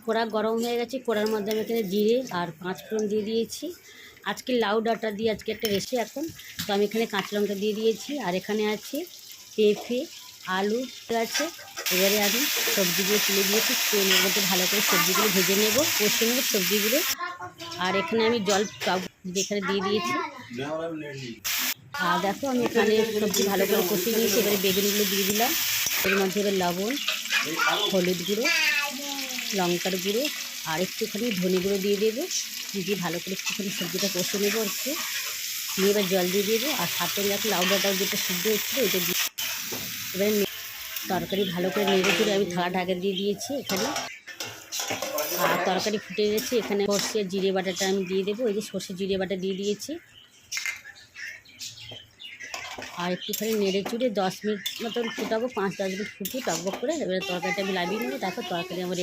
কড়া গরম হয়ে গেছে, কড়ার মধ্যে আমি এখানে জিরে আর 5 ফোড়ন দিয়ে দিয়েছি। আজকে লাউ ডাঁটা দিয়ে আজকে একটা রেসিপি এখন, তো আমি এখানে কাঁচা লঙ্কা দিয়ে দিয়েছি। আর এখানে আছে পেঁপে, আলু আছে। এবারে আমি সবজিগুলো তুলে দিয়েছি, তেলের মধ্যে ভালো করে সবজিগুলো ভেজে নেব, কষে নেব সবজিগুলো। আর এখানে আমি জল এখানে দিয়ে দিয়েছি। আর দেখো আমি এখানে সবজি ভালো করে কষিয়ে নিয়েছি। এবারে বেগুনগুলো দিয়ে দিলাম। এর মধ্যে এবার লবণ, হলুদ গুঁড়ো, লঙ্কার গুঁড়ো আর একটুখানি ধনে গুঁড়ো দিয়ে দেবো। দিয়ে ভালো করে একটুখানি সবজিটা কষে নেবো একটু, নিয়ে এবার জল দিয়ে দেবো। আর সাথে দেখো লাউ ডাঁটাও যেটা সিদ্ধ হচ্ছিলো ওইটা দিয়ে এবারে তরকারি ভালো করে নেড়ে চড়ে আমি থালা ঢাকা দিয়ে দিয়েছি এখানে। আর তরকারি ফুটে গেছে, এখানে সর্ষে জিরে বাটাটা আমি দিয়ে দেবো। এই যে সর্ষে জিরে বাটা দিয়ে দিয়েছি। আর একটুখানি নেড়ে চুড়ে 10 মিনিট মতন ফুটাবো, 5-10 মিনিট ফুটিয়ে টকবক করে এবারে তরকারিটা আমি নামিয়ে নেবো। দেখো তরকারি আমার